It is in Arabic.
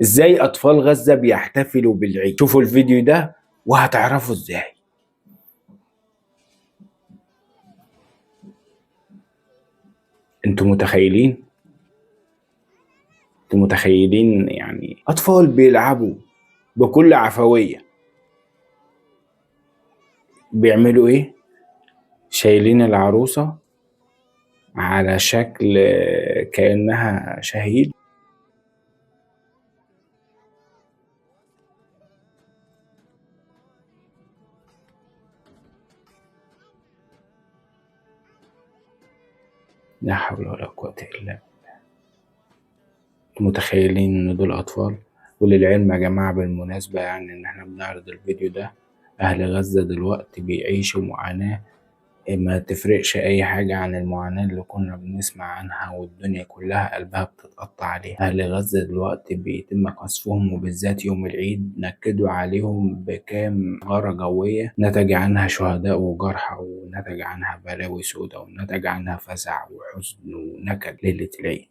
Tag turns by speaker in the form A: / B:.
A: ازاي اطفال غزة بيحتفلوا بالعيد؟ شوفوا الفيديو ده وهتعرفوا ازاي. انتوا متخيلين يعني اطفال بيلعبوا بكل عفوية، بيعملوا ايه؟ شايلين العروسة على شكل كأنها شهيد. لا حول ولا قوة إلا بالله. انتوا متخيلين ان دول اطفال؟ وللعلم يا جماعة بالمناسبة يعني ان احنا بنعرض الفيديو ده، اهل غزة دلوقتي بيعيشوا معاناة ما تفرقش اي حاجة عن المعاناة اللي كنا بنسمع عنها والدنيا كلها قلبها بتتقطع عليها. اهل غزة دلوقتي بيتم قصفهم، وبالذات يوم العيد نكدوا عليهم بكام غارة جوية نتج عنها شهداء وجرحى، ونتج عنها بلاوي سودة، ونتج عنها فزع وحزن ونكد ليلة العيد.